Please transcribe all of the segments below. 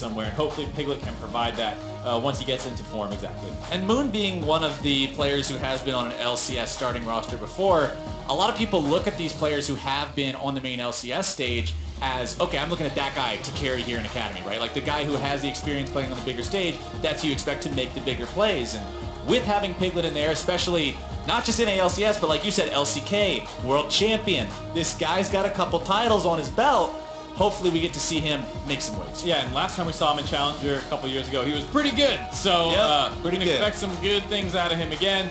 somewhere, and hopefully Piglet can provide that once he gets into form exactly. And Moon being one of the players who has been on an LCS starting roster before, a lot of people look at these players who have been on the main LCS stage as, okay, I'm looking at that guy to carry here in Academy, right? Like the guy who has the experience playing on the bigger stage, that's who you expect to make the bigger plays. And with having Piglet in there, especially not just in ALCS, but like you said, LCK, world champion, this guy's got a couple titles on his belt. Hopefully we get to see him make some waves. Yeah, and last time we saw him in Challenger a couple years ago, he was pretty good. So pretty good. Expect some good things out of him again.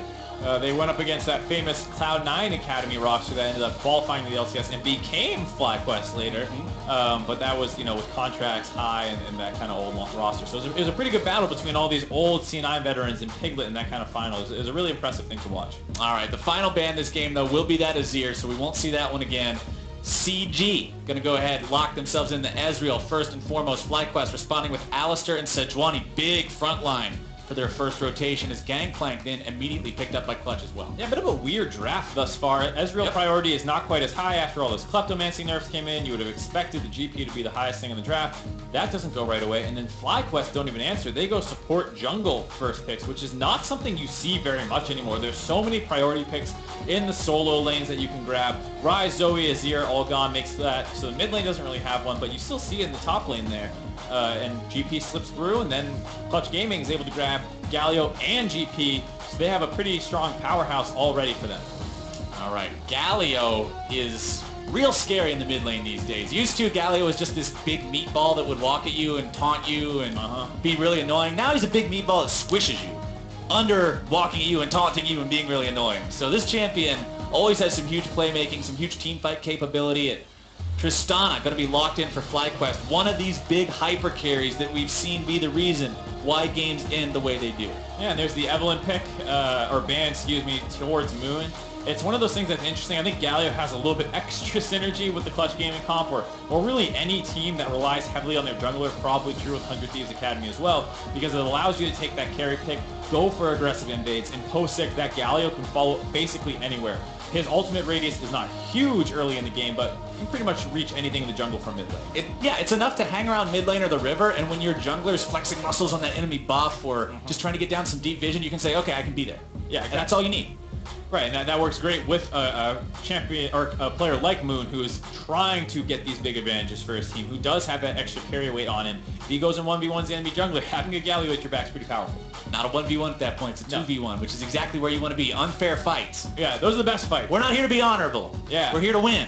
They went up against that famous Cloud9 Academy roster that ended up qualifying to the LCS and became FlyQuest later. But that was, with contracts high and that kind of old roster. So it was a pretty good battle between all these old C9 veterans and Piglet in that kind of final. It was a really impressive thing to watch. All right, the final ban this game, though, will be that Azir, so we won't see that one again. CG going to go ahead and lock themselves into Ezreal first and foremost. FlyQuest responding with Alistair and Sejuani. Big front line for their first rotation as Gangplank then immediately picked up by Clutch as well. Yeah, a bit of a weird draft thus far. Ezreal priority is not quite as high after all those Kleptomancy nerfs came in. You would have expected the GP to be the highest thing in the draft. That doesn't go right away. And then FlyQuest don't even answer. They go support jungle first picks, which is not something you see very much anymore. There's so many priority picks in the solo lanes that you can grab. Ryze, Zoe, Azir, all gone makes that. So the mid lane doesn't really have one, but you still see it in the top lane there. And GP slips through, and then Clutch Gaming is able to grab Galio and GP, so they have a pretty strong powerhouse all ready for them. All right, Galio is real scary in the mid lane these days. Used to, Galio was just this big meatball that would walk at you and taunt you and be really annoying. Now he's a big meatball that squishes you under walking at you and taunting you and being really annoying. So this champion always has some huge playmaking, some huge teamfight capability. Tristana going to be locked in for FlyQuest. One of these big hyper carries that we've seen be the reason why games end the way they do. Yeah, and there's the Evelyn pick, or ban, excuse me, towards Moon. It's one of those things that's interesting. I think Galio has a little bit extra synergy with the Clutch Gaming comp, or really any team that relies heavily on their jungler, probably true with 100 Thieves Academy as well, because it allows you to take that carry pick, go for aggressive invades, and post-6, that Galio can follow basically anywhere. His ultimate radius is not huge early in the game, but you can pretty much reach anything in the jungle from mid lane. It's enough to hang around mid lane or the river, and when your jungler is flexing muscles on that enemy buff or just trying to get down some deep vision, you can say, okay, I can be there. Yeah, exactly. And that's all you need. Right, and that works great with a champion or a player like Moon, who is trying to get these big advantages for his team, who does have that extra carry weight on him. If he goes in 1v1's the enemy jungler, having a Galio at your back is pretty powerful. Not a 1v1 at that point, it's a 2v1, which is exactly where you want to be. Unfair fights. Yeah, those are the best fights. We're not here to be honorable. Yeah. We're here to win.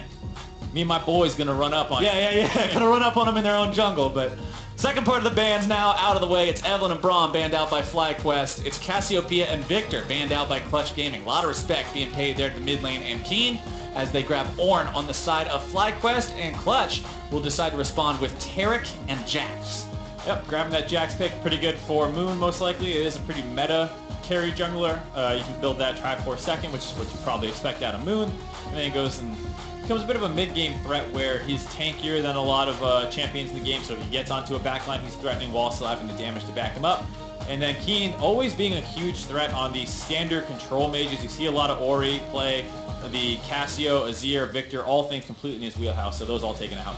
Me and my boys gonna run up on Gonna run up on them in their own jungle, but second part of the bans now out of the way. It's Evelyn and Braum banned out by FlyQuest. It's Cassiopeia and Victor banned out by Clutch Gaming. A lot of respect being paid there to the mid lane and Keen as they grab Ornn on the side of FlyQuest, and Clutch will decide to respond with Taric and Jax. Yep, grabbing that Jax pick, pretty good for Moon most likely. It is a pretty meta carry jungler. You can build that Triforce second, which is what you probably expect out of Moon. And then he goes and becomes a bit of a mid-game threat where he's tankier than a lot of champions in the game, so if he gets onto a backline, he's threatening while still having the damage to back him up. And then Keen always being a huge threat on the standard control mages. You see a lot of Ori play, the Cassio, Azir, Victor, all things completely in his wheelhouse, so those all taken out.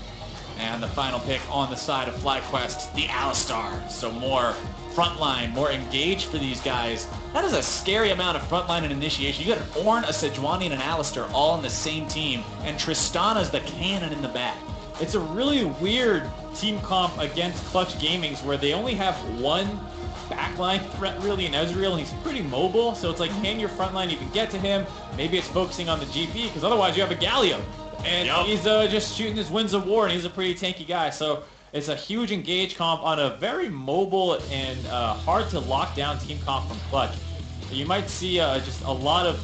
And the final pick on the side of FlyQuest, the Alistar. So more frontline, more engaged for these guys. That is a scary amount of frontline and initiation. You got an Ornn, a Sejuani, and an Alistar all on the same team, and Tristana's the cannon in the back. It's a really weird team comp against Clutch Gaming's where they only have one backline threat really in Ezreal, and he's pretty mobile, so it's like, can your frontline even get to him? Maybe it's focusing on the GP, because otherwise you have a Galio. And he's just shooting his Winds of War, and he's a pretty tanky guy. So it's a huge engage comp on a very mobile and hard to lock down team comp from Clutch. You might see just a lot of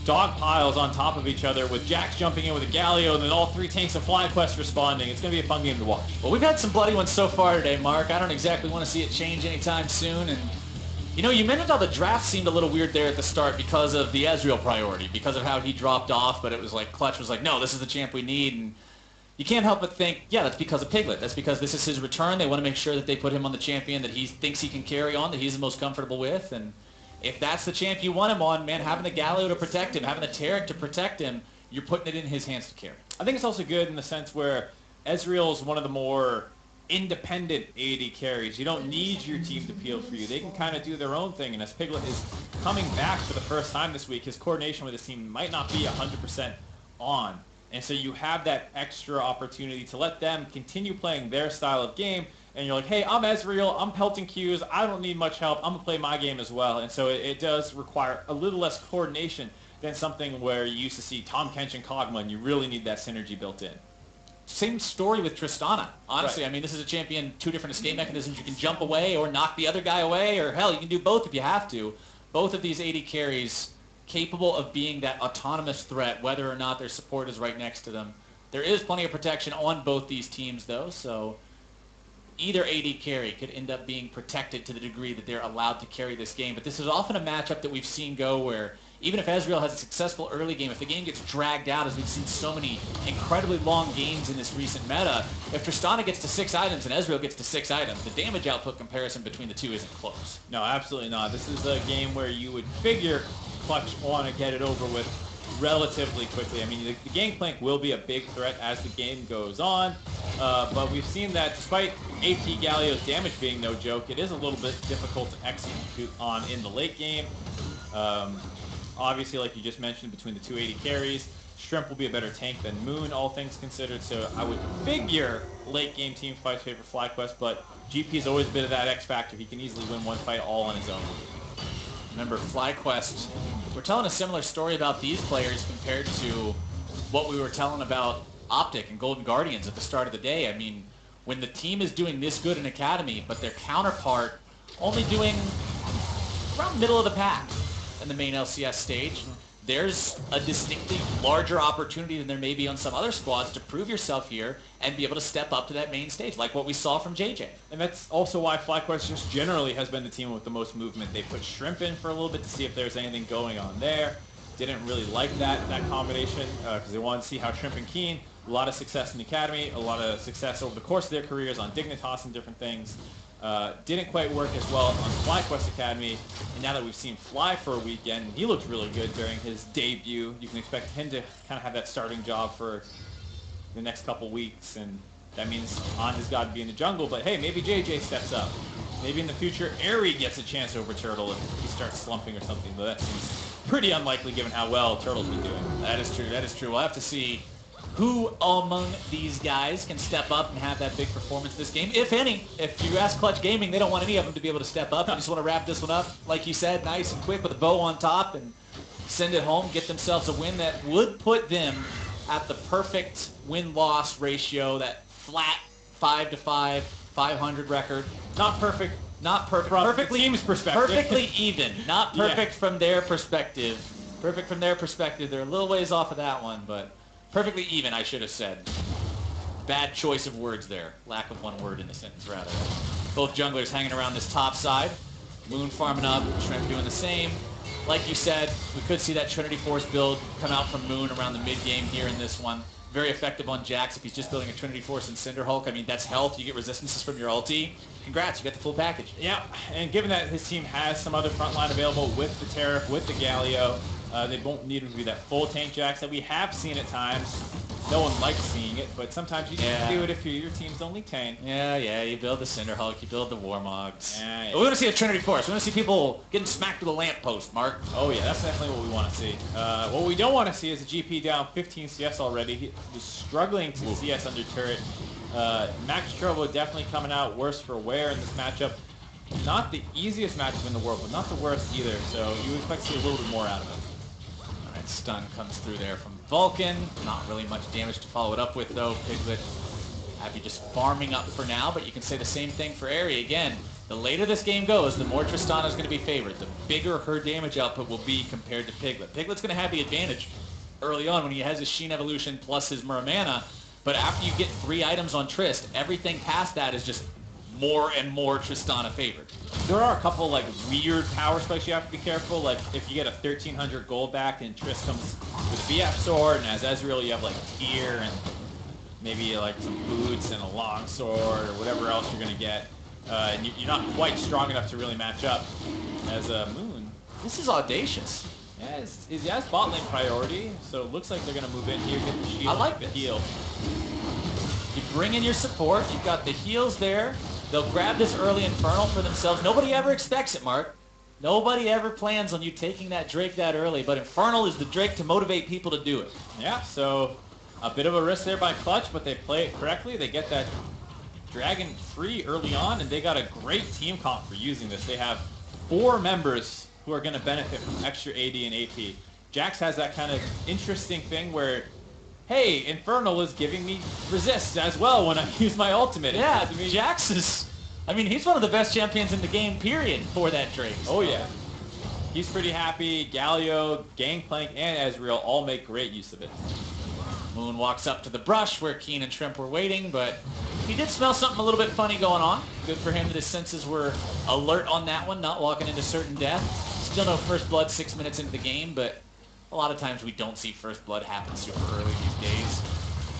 dog piles on top of each other with Jax jumping in with a Galio and then all three tanks of FlyQuest responding. It's going to be a fun game to watch. Well, we've had some bloody ones so far today, Mark. I don't exactly want to see it change anytime soon. And you mentioned how the draft seemed a little weird there at the start because of the Ezreal priority, because of how he dropped off, but it was like Clutch was like, no, this is the champ we need. And you can't help but think, yeah, that's because of Piglet. That's because this is his return. They want to make sure that they put him on the champion that he thinks he can carry on, that he's the most comfortable with. And if that's the champ you want him on, man, having the Galio to protect him, having the Taric to protect him, you're putting it in his hands to carry. I think it's also good in the sense where Ezreal is one of the more independent AD carries. You don't need your team to peel for you. They can kind of do their own thing. And as Piglet is coming back for the first time this week, his coordination with his team might not be 100% on. And so you have that extra opportunity to let them continue playing their style of game. And you're like, hey, I'm Ezreal. I'm pelting Qs. I don't need much help. I'm going to play my game as well. And so it does require a little less coordination than something where you used to see Tom Kench and Kog'Maw, and you really need that synergy built in. Same story with Tristana. Honestly, Right. I mean, this is a champion, 2 different escape mechanisms. You can jump away or knock the other guy away, or hell, you can do both if you have to. Both of these AD carries capable of being that autonomous threat, whether or not their support is right next to them. There is plenty of protection on both these teams, though, so either AD carry could end up being protected to the degree that they're allowed to carry this game. But this is often a matchup that we've seen go where even if Ezreal has a successful early game, if the game gets dragged out, as we've seen so many incredibly long games in this recent meta, if Tristana gets to 6 items and Ezreal gets to 6 items, the damage output comparison between the two isn't close. No, absolutely not. This is a game where you would figure Clutch want to get it over with relatively quickly. I mean, the Gangplank will be a big threat as the game goes on, but we've seen that despite AP Galio's damage being no joke, it is a little bit difficult to execute on in the late game. Obviously, like you just mentioned, between the 280 carries, Shrimp will be a better tank than Moon, all things considered, so I would figure late game team fights favor FlyQuest, but GP has always been that X factor. He can easily win one fight all on his own. Remember, FlyQuest, we're telling a similar story about these players compared to what we were telling about Optic and Golden Guardians at the start of the day. I mean, when the team is doing this good in Academy, but their counterpart only doing around middle of the pack in the main LCS stage, there's a distinctly larger opportunity than there may be on some other squads to prove yourself here and be able to step up to that main stage, like what we saw from JJ. And that's also why FlyQuest just generally has been the team with the most movement. They put Shrimp in for a little bit to see if there's anything going on there. Didn't really like that combination because they wanted to see how Shrimp and Keen, a lot of success in the Academy, a lot of success over the course of their careers on Dignitas and different things. Didn't quite work as well on FlyQuest Academy, and now that we've seen Fly for a weekend, he looked really good during his debut. You can expect him to kind of have that starting job for the next couple weeks, and that means On has got to be in the jungle, but hey, maybe JJ steps up. Maybe in the future, Airy gets a chance over Turtle if he starts slumping or something, but that seems pretty unlikely given how well Turtle's been doing. That is true, that is true. We'll have to see who among these guys can step up and have that big performance this game, if any. If you ask Clutch Gaming, they don't want any of them to be able to step up. They just want to wrap this one up, like you said, nice and quick with a bow on top and send it home, get themselves a win that would put them at the perfect win-loss ratio, that flat 5-5, 500 record. Not perfect. Not perfect. From Perfectly, the team's perspective. perfectly even. Not perfect Yeah. from their perspective. Perfect from their perspective. They're a little ways off of that one, but perfectly even, I should have said. Bad choice of words there. Lack of one word in the sentence, rather. Both junglers hanging around this top side. Moon farming up, Shrimp doing the same. Like you said, we could see that Trinity Force build come out from Moon around the mid-game here in this one. Very effective on Jax if he's just building a Trinity Force and Cinder Hulk. I mean, that's health. You get resistances from your ulti. Congrats, you got the full package. Yeah, and given that his team has some other front line available with the Tariff, with the Galio, they won't need him to be that full tank Jax that we have seen at times. No one likes seeing it, but sometimes you just do it if your team's only tank. Yeah, you build the Cinder Hulk, you build the Warmogs. Yeah. We want to see a Trinity Force. We want to see people getting smacked with a lamppost, Mark. Oh yeah, that's definitely what we want to see. What we don't want to see is a GP down 15 CS already. He was struggling to CS under turret. Max Turbo definitely coming out worse for wear in this matchup. Not the easiest matchup in the world, but not the worst either, so you expect to see a little bit more out of him. Alright, stun comes through there from Vulcan. Not really much damage to follow it up with, though. Piglet happy just farming up for now, but you can say the same thing for Airy. Again, the later this game goes, the more Tristana's going to be favored. The bigger her damage output will be compared to Piglet. Piglet's going to have the advantage early on when he has his Sheen evolution plus his Muramana, but after you get 3 items on Trist, everything past that is just more and more Tristana favored. There are a couple like weird power spikes you have to be careful. Like if you get a 1300 gold back and Trist comes with a BF sword, and as Ezreal you have like gear and maybe like some boots and a long sword or whatever else you're gonna get, and you're not quite strong enough to really match up as a Moon. This is audacious. Yeah, he has bot lane priority, so it looks like they're gonna move in here, get the shield, I like the this. heal. You bring in your support. You've got the heals there. They'll grab this early Infernal for themselves. Nobody ever expects it, Mark. Nobody ever plans on you taking that Drake that early, but Infernal is the Drake to motivate people to do it. Yeah, so a bit of a risk there by Clutch, but they play it correctly. They get that Dragon free early on, and they got a great team comp for using this. They have 4 members who are going to benefit from extra AD and AP. Jax has that kind of interesting thing where, hey, Infernal is giving me resist as well when I use my ultimate. Yeah, Jax is... I mean, he's one of the best champions in the game, period, for that Drake. So. Oh, yeah. He's pretty happy. Galio, Gangplank, and Ezreal all make great use of it. Moon walks up to the brush where Keen and Shrimp were waiting, but he did smell something a little bit funny going on. Good for him that his senses were alert on that one, not walking into certain death. Still no first blood 6 minutes into the game, but a lot of times we don't see first blood happen super early these days.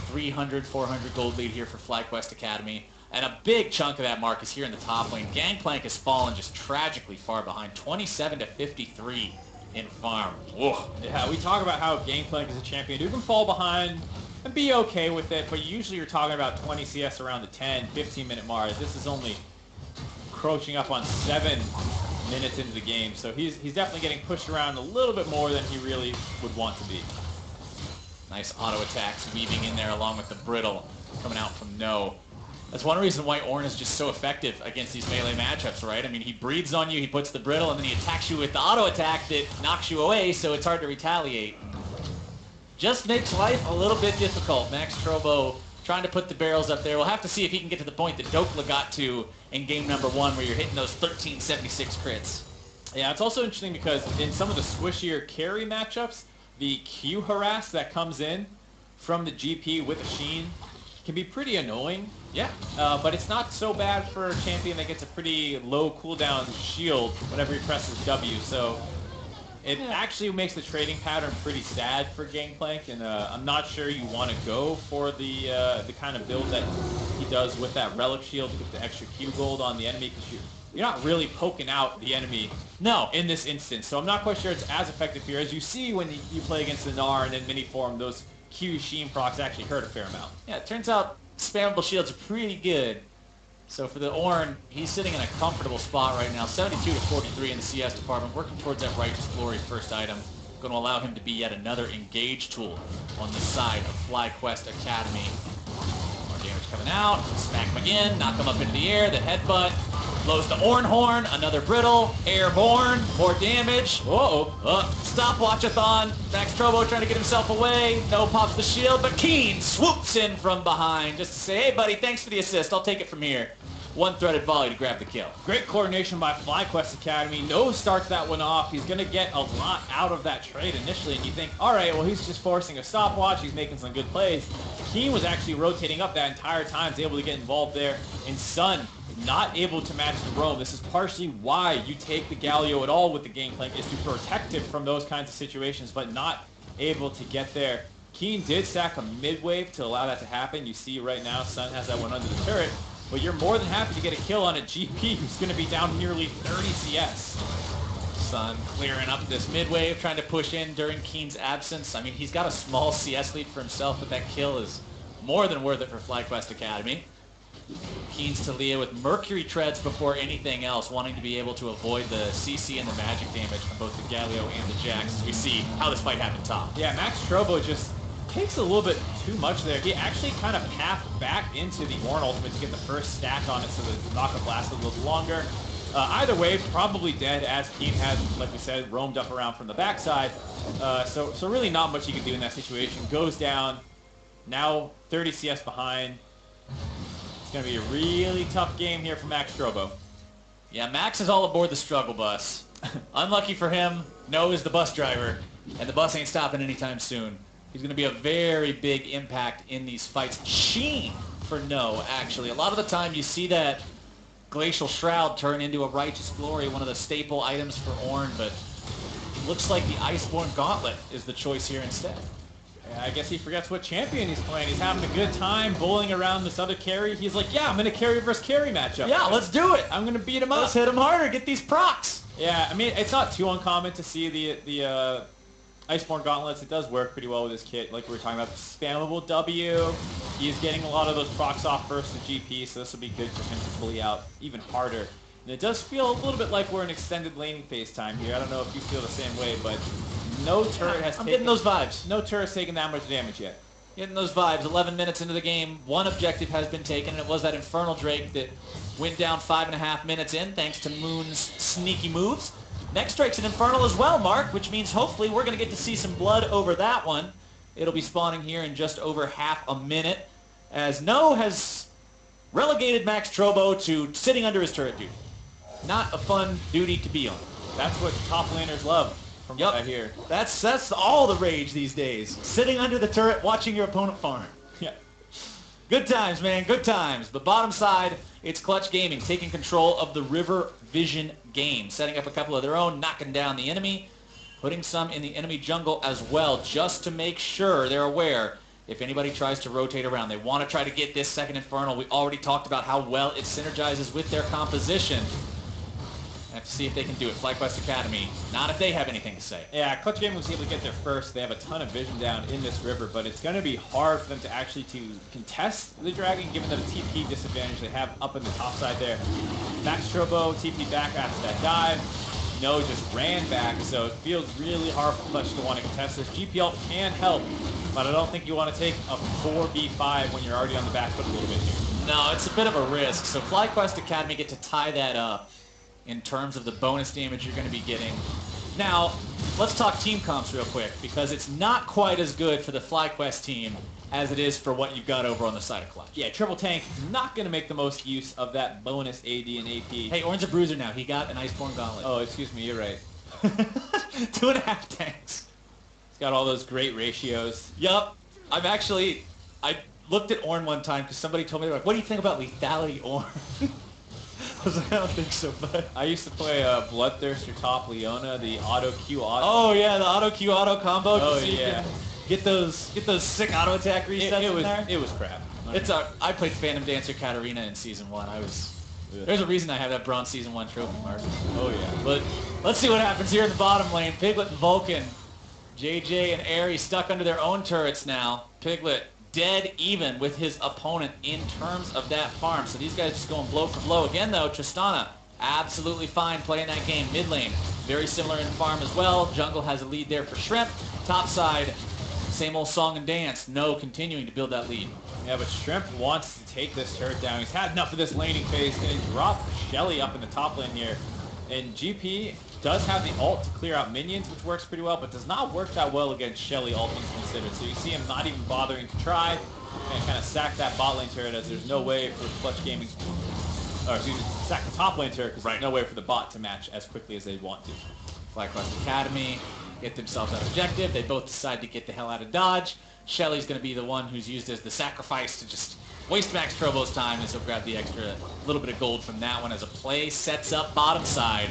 300, 400 gold lead here for FlyQuest Academy. And a big chunk of that mark is here in the top lane. Gangplank has fallen just tragically far behind, 27 to 53 in farm. Whoa. Yeah, we talk about how Gangplank is a champion who can fall behind and be okay with it, but usually you're talking about 20 CS around the 10, 15-minute mark. This is only encroaching up on 7 minutes into the game, so he's definitely getting pushed around a little bit more than he really would want to be. Nice auto attacks weaving in there along with the brittle coming out from No. That's one reason why Ornn is just so effective against these melee matchups, right? I mean, he breathes on you, he puts the brittle, and then he attacks you with the auto attack that knocks you away, so it's hard to retaliate. Just makes life a little bit difficult. Max Trobo trying to put the barrels up there. We'll have to see if he can get to the point that Dokla got to in game number 1 where you're hitting those 1376 crits. Yeah, it's also interesting because in some of the squishier carry matchups, the Q harass that comes in from the GP with a Sheen can be pretty annoying. Yeah. But it's not so bad for a champion that gets a pretty low cooldown shield whenever he presses W. So it actually makes the trading pattern pretty sad for Gangplank, and I'm not sure you want to go for the kind of build that he does with that relic shield to get the extra Q gold on the enemy, because you're not really poking out the enemy. No. In this instance, so I'm not quite sure it's as effective here as you see when you play against the Gnar and in mini form. Those Q Sheen procs actually hurt a fair amount. Yeah, it turns out spammable shields are pretty good. So for the Ornn, he's sitting in a comfortable spot right now, 72 to 43 in the CS department, working towards that Righteous Glory first item. Going to allow him to be yet another engage tool on the side of FlyQuest Academy. More damage coming out, smack him again, knock him up into the air, the headbutt. Blows the Ornn horn, another brittle, airborne, more damage. Stopwatch-a-thon. Max Trobo trying to get himself away. No pops the shield, but Keen swoops in from behind just to say, hey buddy, thanks for the assist. I'll take it from here. One-threaded volley to grab the kill. Great coordination by FlyQuest Academy. No starts that one off. He's going to get a lot out of that trade initially, and you think, all right, well, he's just forcing a stopwatch. He's making some good plays. Keen was actually rotating up that entire time. He's able to get involved there. And Sun, not able to match the roam. This is partially why you take the Galio at all with the Gangplank, is to protect him from those kinds of situations, but not able to get there. Keen did stack a mid-wave to allow that to happen. You see right now, Sun has that one under the turret. But you're more than happy to get a kill on a GP who's going to be down nearly 30 CS. Sun clearing up this mid-wave, trying to push in during Keen's absence. I mean, he's got a small CS lead for himself, but that kill is more than worth it for FlyQuest Academy. Keen's to Leah with Mercury treads before anything else, wanting to be able to avoid the CC and the magic damage from both the Galio and the Jax, as we see how this fight happened top. Yeah, Max Trobo just takes a little bit too much there. He actually kind of pathed back into the Ornn ultimate to get the first stack on it so the knockup lasted a little longer. Either way, probably dead, as Keen had, like we said, roamed up around from the backside. So really not much you can do in that situation. Goes down, now 30 CS behind. It's going to be a really tough game here for Max Trobo. Yeah, Max is all aboard the struggle bus. Unlucky for him, No is the bus driver, and the bus ain't stopping anytime soon. He's going to be a very big impact in these fights. Sheen for No, actually. A lot of the time you see that Glacial Shroud turn into a Righteous Glory, one of the staple items for Ornn, but it looks like the Iceborne Gauntlet is the choice here instead. Yeah, I guess he forgets what champion he's playing. He's having a good time bowling around this other carry. He's like, yeah, I'm going to carry versus carry matchup. Yeah, let's do it. I'm going to beat him up. Let's hit him harder, get these procs. Yeah, I mean, it's not too uncommon to see the Iceborne Gauntlets, it does work pretty well with this kit. Like we were talking about, the spammable W. He is getting a lot of those procs off first to GP, so this will be good for him to bully out even harder. And it does feel a little bit like we're in extended laning phase time here. I don't know if you feel the same way, but no turret has getting those vibes. No turret's taken that much damage yet. Getting those vibes. 11 minutes into the game, one objective has been taken, and it was that Infernal Drake that went down 5.5 minutes in, thanks to Moon's sneaky moves. Next Drake's an Infernal as well, Mark, which means hopefully we're going to get to see some blood over that one. It'll be spawning here in just over half a minute, as No has relegated Max Trobo to sitting under his turret duty. Not a fun duty to be on. That's what top laners love, from what I hear. That's all the rage these days. Sitting under the turret, watching your opponent farm. Yeah. Good times, man, good times. But bottom side, it's Clutch Gaming taking control of the River Vision game, setting up a couple of their own, knocking down the enemy, putting some in the enemy jungle as well, just to make sure they're aware if anybody tries to rotate around. They want to try to get this second Infernal. We already talked about how well it synergizes with their composition. Have to see if they can do it. FlyQuest Academy, not if they have anything to say. Yeah, Clutch Gaming was able to get there first. They have a ton of vision down in this river, but it's going to be hard for them to actually contest the Dragon, given the TP disadvantage they have up in the top side there. Max Trobo TP back after that dive. No just ran back, so it feels really hard for Clutch to want to contest this. GPL can help, but I don't think you want to take a 4v5 when you're already on the back foot a little bit here. No, it's a bit of a risk. So FlyQuest Academy get to tie that up in terms of the bonus damage you're going to be getting. Now, let's talk team comps real quick, because it's not quite as good for the FlyQuest team as it is for what you've got over on the side of Clutch. Yeah, Triple Tank not going to make the most use of that bonus AD and AP. Hey, Orange a Bruiser now. He got an Iceborne Gauntlet. Oh, excuse me, you're right. 2.5 tanks. He's got all those great ratios. Yup. I looked at Ornn one time because somebody told me, like, what do you think about lethality, Ornn? I was like, I don't think so, bud. I used to play Bloodthirster top Leona, the auto Q auto. Oh yeah, the auto Q auto combo. Oh yeah. Get those sick auto attack resets in there. It was crap. I played Phantom Dancer Katarina in season 1. There's a reason I have that bronze season 1 trophy, Mark. Oh yeah. But let's see what happens here in the bottom lane. Piglet and Vulcan, JJ and Airy stuck under their own turrets now. Piglet dead even with his opponent in terms of that farm. So these guys just going blow for blow. Again though, Tristana absolutely fine playing that game. Mid lane, very similar in farm as well. Jungle has a lead there for Shrimp. Top side, same old song and dance. No continuing to build that lead. Yeah, but Shrimp wants to take this turret down. He's had enough of this laning phase. Going to drop Shelly up in the top lane here. And GP does have the ult to clear out minions, which works pretty well, but does not work that well against Shelly, all things considered. So you see him not even bothering to try and kind of sack that bot lane turret, as there's no way for Clutch Gaming, or excuse me, sack the top lane turret, because there's no way for the bot to match as quickly as they want to. FlyQuest Academy get themselves that objective. They both decide to get the hell out of Dodge. Shelly's going to be the one who's used as the sacrifice to just waste Max Trobo's time, and so grab the extra little bit of gold from that one as a play. Sets up bottom side.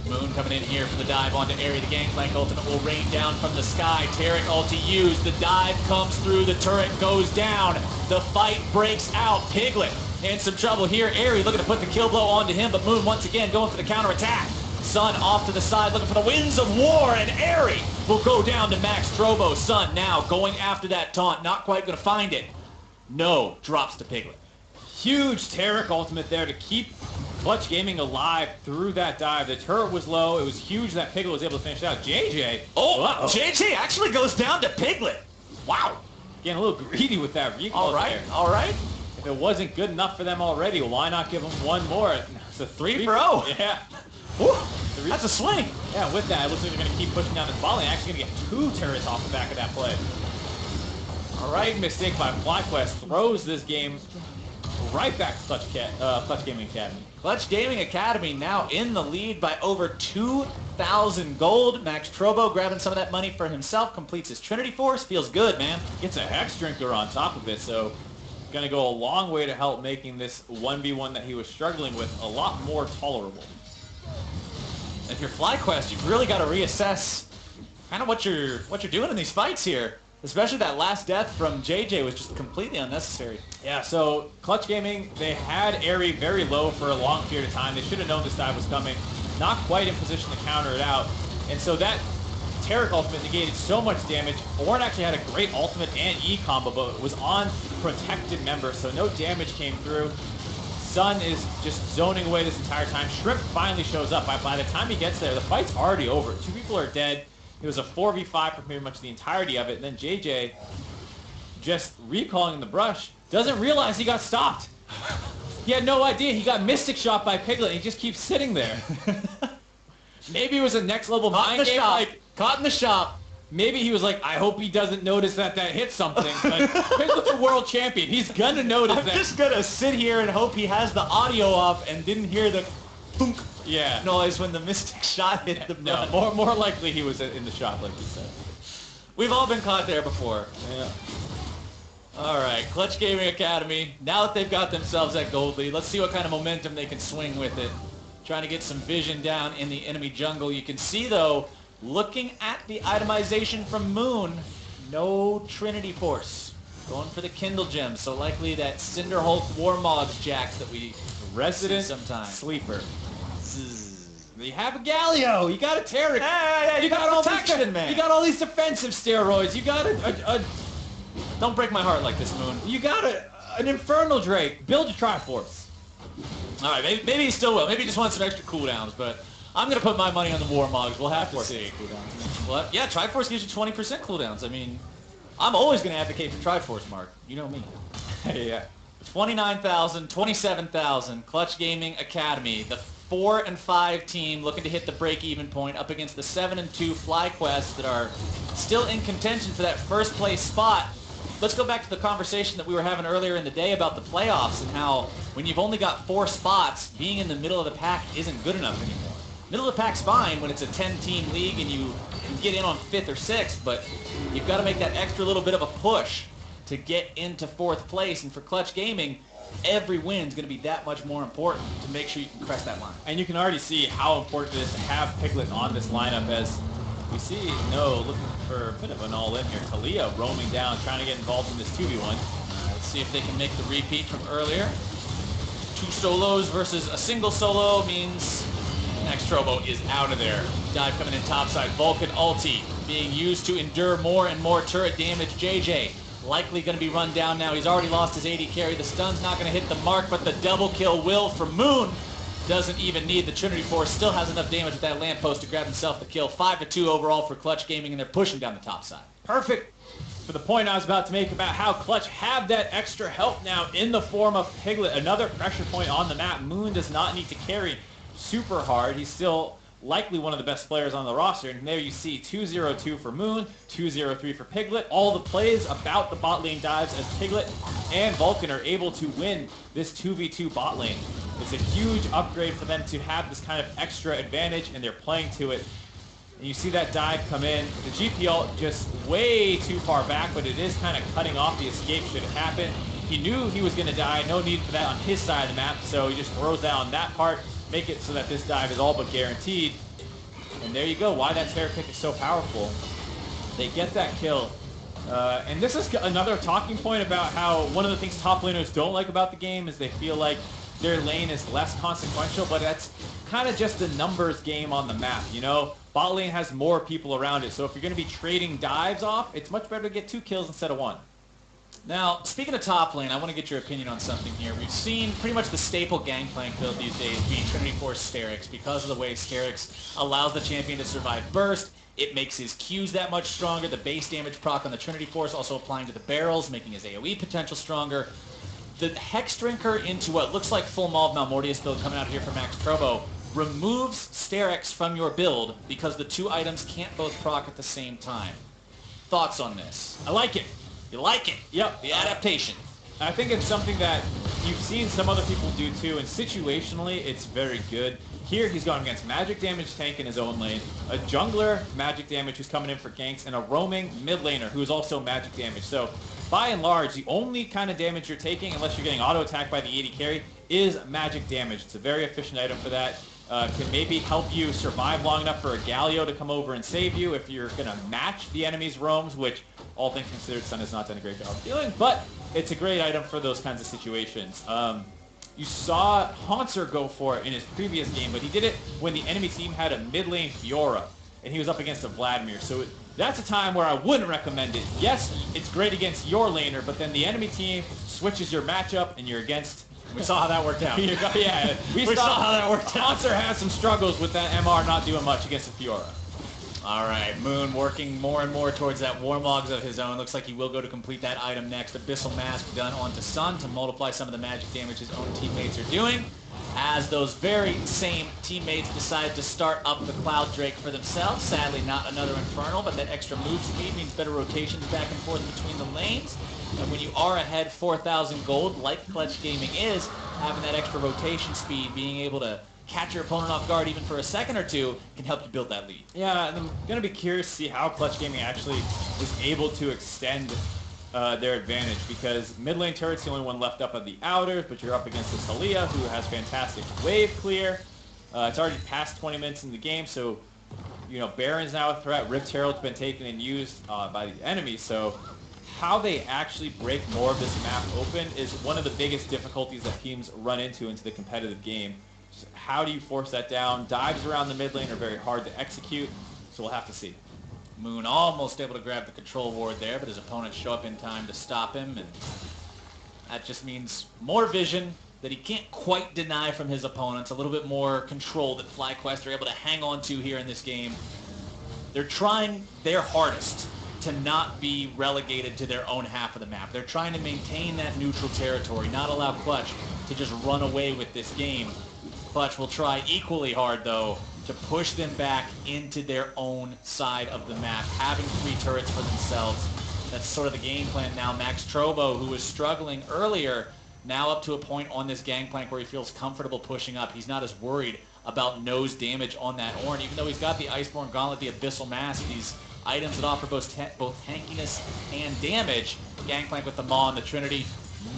Moon coming in here for the dive onto Airy. The Gangplank ultimate will rain down from the sky. Tarek ulti used. The dive comes through. The turret goes down. The fight breaks out. Piglet in some trouble here. Airy looking to put the kill blow onto him, but Moon once again going for the counterattack. Sun off to the side looking for the winds of war, and Airy will go down to Max Trobo. Sun now going after that taunt. Not quite going to find it. No, drops to Piglet. Huge Tarek ultimate there to keep Clutch Gaming alive through that dive. The turret was low. It was huge that Piglet was able to finish it out. JJ. Oh, JJ actually goes down to Piglet. Wow. Getting a little greedy with that recall there. All right. If it wasn't good enough for them already, why not give them one more? It's a 3-for-0. Yeah. Woo, that's a swing. Yeah, with that, it looks like they're going to keep pushing down this ball lane. Actually going to get 2 turrets off the back of that play. All right, big mistake by FlyQuest. Throws this game right back to Clutch Gaming Academy. Clutch Gaming Academy now in the lead by over 2,000 gold. Max Trobo grabbing some of that money for himself. Completes his Trinity Force. Feels good, man. Gets a Hex Drinker on top of it, so going to go a long way to help making this 1v1 that he was struggling with a lot more tolerable. If you're FlyQuest, you've really got to reassess kind of what you're doing in these fights here. Especially that last death from JJ was just completely unnecessary. Yeah, so Clutch Gaming, they had Airy very low for a long period of time. They should have known this dive was coming. Not quite in position to counter it out. And so that Taric ultimate negated so much damage. Ornn actually had a great ultimate and E combo, but it was on protected member, so no damage came through. Sun is just zoning away this entire time. Shrimp finally shows up. By the time he gets there, the fight's already over. 2 people are dead. It was a 4v5 for pretty much the entirety of it. And then JJ, just recalling the brush, doesn't realize he got stopped. He had no idea. He got Mystic Shot by Piglet, and he just keeps sitting there. Maybe it was a next level mind game. Like, caught in the shop. Maybe he was like, I hope he doesn't notice that hit something. But Piglet's a world champion. He's gonna notice that. I'm just gonna sit here and hope he has the audio off and didn't hear the thunk noise when the Mystic Shot hit the No, more likely he was in the shot, like you said. We've all been caught there before. Yeah. All right, Clutch Gaming Academy. Now that they've got themselves that gold lead, let's see what kind of momentum they can swing with it. Trying to get some vision down in the enemy jungle. You can see, though, looking at the itemization from Moon, no Trinity Force. Going for the Kindle Gems, so likely that Cinderhulk Warmogs Jax that we Resident see sometimes. Sleeper. You have a Galio. You got a Taric. Hey, you got all protection, man. You got all these defensive steroids. You got a Don't break my heart like this, Moon. you got an Infernal Drake. Build a Triforce. All right, maybe he still will. Maybe he just wants some extra cooldowns, but I'm going to put my money on the Warmogs. We'll have to see. What? Yeah, Triforce gives you 20% cooldowns. I mean, I'm always going to advocate for Triforce, Mark. You know me. Yeah. 29,000, 27,000, Clutch Gaming Academy, the 4 and 5 team looking to hit the break-even point up against the 7 and 2 FlyQuest that are still in contention for that first place spot. Let's go back to the conversation that we were having earlier in the day about the playoffs and how when you've only got 4 spots, being in the middle of the pack isn't good enough anymore. Middle of the pack's fine when it's a 10-team league and you get in on 5th or 6th, but you've got to make that extra little bit of a push to get into 4th place. And for Clutch Gaming, every win's going to be that much more important to make sure you can crest that line. And you can already see how important it is to have Piglet on this lineup as we see No looking for a bit of an all-in here. Talia roaming down, trying to get involved in this 2v1. Let's see if they can make the repeat from earlier. 2 solos versus a single solo means Max Trobo is out of there. Dive coming in topside. Vulcan ulti being used to endure more and more turret damage. JJ likely going to be run down now. He's already lost his AD carry. The stun's not going to hit the mark, but the double kill will for Moon. Doesn't even need the Trinity Force. Still has enough damage with that lamppost to grab himself the kill. 5-2 overall for Clutch Gaming, and they're pushing down the top side. Perfect for the point I was about to make about how Clutch have that extra help now in the form of Piglet. Another pressure point on the map. Moon does not need to carry super hard. He's still likely one of the best players on the roster. And there you see 2-0-2 for Moon, 2-0-3 for Piglet. All the plays about the bot lane dives as Piglet and Vulcan are able to win this 2v2 bot lane. It's a huge upgrade for them to have this kind of extra advantage, and they're playing to it. And you see that dive come in. The GPL just way too far back, but it is kind of cutting off the escape should it happen. He knew he was going to die. No need for that on his side of the map, so he just throws that on that part, make it so that this dive is all but guaranteed. And there you go, why that Terror pick is so powerful. They get that kill. And this is another talking point about how one of the things top laners don't like about the game is they feel like their lane is less consequential, but that's kind of just a numbers game on the map, you know? Bot lane has more people around it, so if you're going to be trading dives off, it's much better to get 2 kills instead of 1. Now, speaking of top lane, I want to get your opinion on something here. We've seen pretty much the staple Gangplank build these days be Trinity Force Sterix because of the way Sterix allows the champion to survive burst. It makes his Qs that much stronger. The base damage proc on the Trinity Force also applying to the barrels, making his AoE potential stronger. The Hex Drinker into what looks like full Maul of Malmortius build coming out here for Max Trobo removes Sterix from your build because the 2 items can't both proc at the same time. Thoughts on this? I like it. You like it? Yep. The adaptation. I think it's something that you've seen some other people do too, and situationally, it's very good. Here, he's going against magic damage tank in his own lane, a jungler magic damage who's coming in for ganks, and a roaming mid laner who is also magic damage. So, by and large, the only kind of damage you're taking, unless you're getting auto-attacked by the AD carry, is magic damage. It's a very efficient item for that. Can maybe help you survive long enough for a Galio to come over and save you if you're going to match the enemy's roams, which, all things considered, Sun has not done a great job of doing, but it's a great item for those kinds of situations. You saw Haunter go for it in his previous game, but he did it when the enemy team had a mid lane Fiora. and he was up against a Vladimir. So that's a time where I wouldn't recommend it. Yes, it's great against your laner, but then the enemy team switches your matchup, and you're against... We saw how that worked out. Yeah, we saw how that worked out. Monster has some struggles with that MR not doing much against the Fiora. All right, Moon working more and more towards that Warmogs of his own. Looks like he will go to complete that item next. Abyssal Mask done onto Sun to multiply some of the magic damage his own teammates are doing. As those very same teammates decide to start up the Cloud Drake for themselves. Sadly, not another Infernal, but that extra move speed means better rotations back and forth between the lanes. And when you are ahead 4,000 gold, like Clutch Gaming is, having that extra rotation speed, being able to catch your opponent off guard even for a second or two, can help you build that lead. Yeah, and I'm going to be curious to see how Clutch Gaming actually is able to extend their advantage, because mid lane turret's the only one left up on the outers, but you're up against this Halia who has fantastic wave clear. It's already past 20 minutes in the game, so you know Baron's now a threat. Rift Herald's been taken and used by the enemy, so how they actually break more of this map open is one of the biggest difficulties that teams run into the competitive game. Just how do you force that down? Dives around the mid lane are very hard to execute, so we'll have to see. Moon almost able to grab the control ward there, but his opponents show up in time to stop him, and that just means more vision that he can't quite deny from his opponents, a little bit more control that FlyQuest are able to hang on to here in this game. They're trying their hardest to not be relegated to their own half of the map. They're trying to maintain that neutral territory, not allow Clutch to just run away with this game. Clutch will try equally hard, though, to push them back into their own side of the map, having 3 turrets for themselves. That's sort of the game plan now. Max Trobo, who was struggling earlier, now up to a point on this gangplank where he feels comfortable pushing up. He's not as worried about nose damage on that Ornn, even though he's got the Iceborne Gauntlet, the Abyssal Mask, these items that offer both tankiness and damage. Gangplank with the Maw and the Trinity,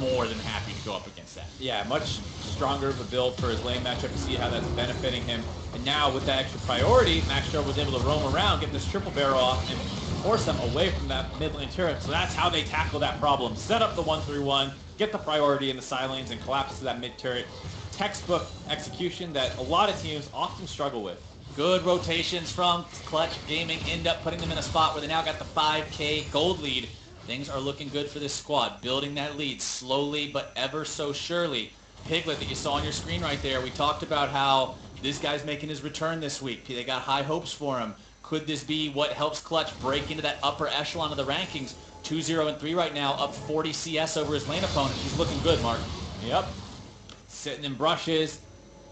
more than happy to go up against that. Yeah, much stronger of a build for his lane matchup to see how that's benefiting him. And now with that extra priority, Max Strobe was able to roam around, get this triple barrel off, and force them away from that mid lane turret. So that's how they tackle that problem. Set up the 1-3-1, get the priority in the side lanes, and collapse to that mid turret. Textbook execution that a lot of teams often struggle with. Good rotations from Clutch Gaming end up putting them in a spot where they now got the 5K gold lead. Things are looking good for this squad, building that lead slowly but ever so surely. Piglet that you saw on your screen right there, we talked about how this guy's making his return this week. They got high hopes for him. Could this be what helps Clutch break into that upper echelon of the rankings? 2-0-3 right now, up 40 CS over his lane opponent. He's looking good, Mark. Yep. Sitting in brushes,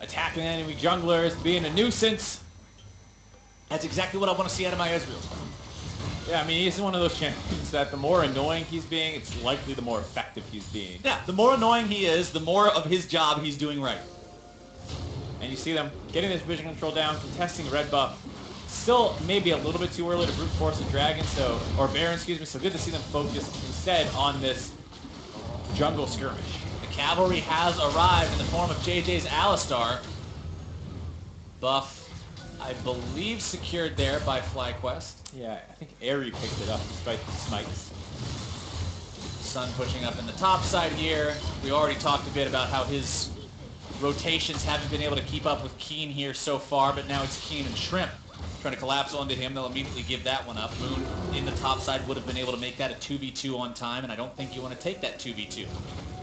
attacking enemy junglers, being a nuisance. That's exactly what I want to see out of my Ezreal. Yeah, I mean, he's one of those champions that the more annoying he's being, it's likely the more effective he's being. Yeah, the more annoying he is, the more of his job he's doing right. And you see them getting this vision control down, contesting red buff. Still maybe a little bit too early to brute force a dragon, or Baron, excuse me, so good to see them focus instead on this jungle skirmish. The cavalry has arrived in the form of JJ's Alistar. Buff, I believe, secured there by FlyQuest. Yeah, I think Aerie picked it up despite the smites. Sun pushing up in the top side here. We already talked a bit about how his rotations haven't been able to keep up with Keen here so far, but now it's Keen and Shrimp trying to collapse onto him. They'll immediately give that one up. Moon in the top side would have been able to make that a 2v2 on time, and I don't think you want to take that 2v2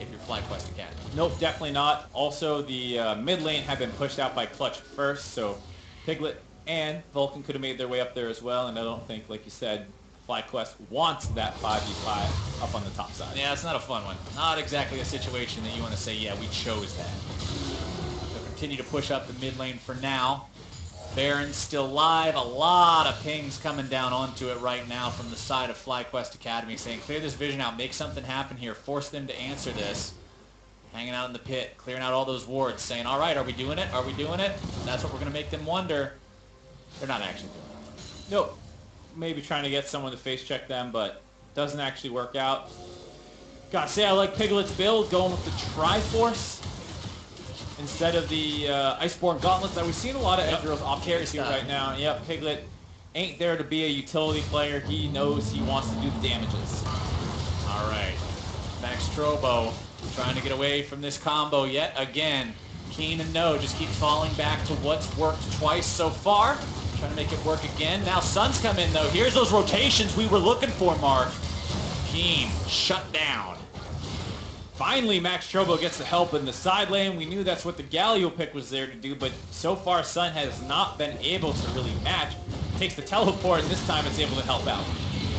if you're FlyQuest Academy. Nope, definitely not. Also, the mid lane had been pushed out by Clutch first, so Piglet and Vulcan could have made their way up there as well, and I don't think, like you said, FlyQuest wants that 5v5 up on the top side. Yeah, it's not a fun one. Not exactly a situation that you want to say, yeah, we chose that. They'll continue to push up the mid lane for now. Baron's still live. A lot of pings coming down onto it right now from the side of FlyQuest Academy saying, clear this vision out, make something happen here, force them to answer this. Hanging out in the pit, clearing out all those wards, saying, all right, are we doing it? Are we doing it? That's what we're going to make them wonder. They're not actually doing it. Nope. Maybe trying to get someone to face check them, but doesn't actually work out. Gotta say, I like Piglet's build, going with the Triforce instead of the Iceborne Gauntlets that we've seen a lot of Ezreal's off carries here right now. Yep, Piglet ain't there to be a utility player. He knows he wants to do the damages. All right. Max Trobo trying to get away from this combo yet again. Keen and No just keep falling back to what's worked twice so far. trying to make it work again. Now Sun's come in though. Here's those rotations we were looking for, Mark. Keen shut down. Finally, Max Trobo gets the help in the side lane. We knew that's what the Galio pick was there to do, but so far Sun has not been able to really match. Takes the teleport, and this time it's able to help out.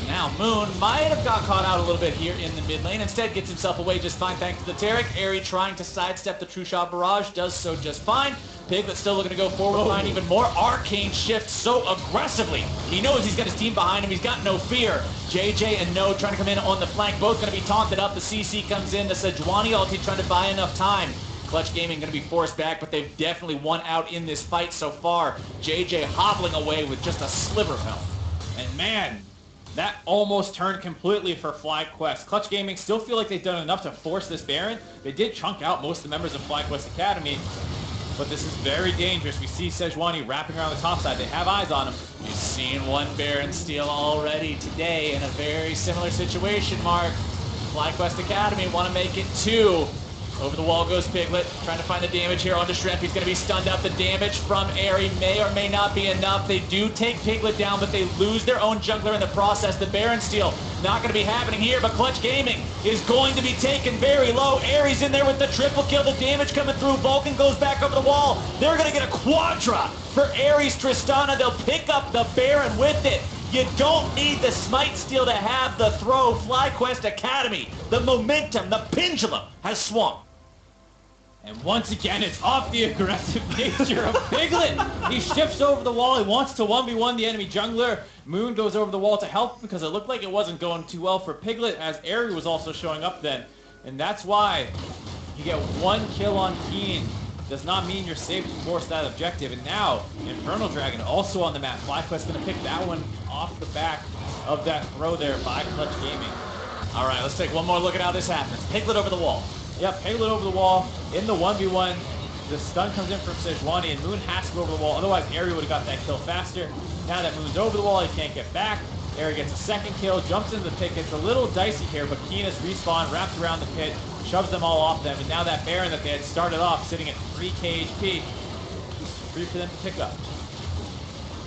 Now Moon might have got caught out a little bit here in the mid lane. Instead gets himself away just fine thanks to the Taric. Airy trying to sidestep the True Shot Barrage, does so just fine. Piglet still looking to go forward, find even more. Arcane shift so aggressively. He knows he's got his team behind him. He's got no fear. JJ and Node trying to come in on the flank. Both going to be taunted up. The CC comes in. The Sejuani ulti trying to buy enough time. Clutch Gaming going to be forced back, but they've definitely won out in this fight so far. JJ hobbling away with just a sliver of health. And man, that almost turned completely for FlyQuest. Clutch Gaming still feel like they've done enough to force this Baron. They did chunk out most of the members of FlyQuest Academy, but this is very dangerous. We see Sejuani wrapping around the top side. They have eyes on him. We've seen one Baron steal already today in a very similar situation, Mark. FlyQuest Academy want to make it 2. Over the wall goes Piglet, trying to find the damage here onto Shrimp. He's going to be stunned up. The damage from Airy may or may not be enough. They do take Piglet down, but they lose their own jungler in the process. The Baron steal not going to be happening here, but Clutch Gaming is going to be taken very low. Airy's in there with the triple kill. The damage coming through. Vulcan goes back over the wall. They're going to get a quadra for Airy's Tristana. They'll pick up the Baron with it. You don't need the smite steal to have the throw. FlyQuest Academy, the momentum, the pendulum has swung. And once again, it's off the aggressive nature of Piglet. He shifts over the wall. He wants to 1v1 the enemy jungler. Moon goes over the wall to help because it looked like it wasn't going too well for Piglet, as Airy was also showing up then. And that's why you get 1 kill on Keen. Does not mean you're safe to force that objective. And now, Infernal Dragon also on the map. FlyQuest going to pick that one off the back of that throw there by Clutch Gaming. All right, let's take one more look at how this happens. Piglet over the wall. Yep, Piglet over the wall in the 1v1. The stun comes in from Sejuani, and Moon has to go over the wall. Otherwise, Airy would have got that kill faster. Now that Moon's over the wall, he can't get back. Airy gets a second kill, jumps into the pit. It's a little dicey here, but Keen has respawned, wrapped around the pit, shoves them all off them. And now that Baron that they had started off sitting at 3k HP, free for them to pick up.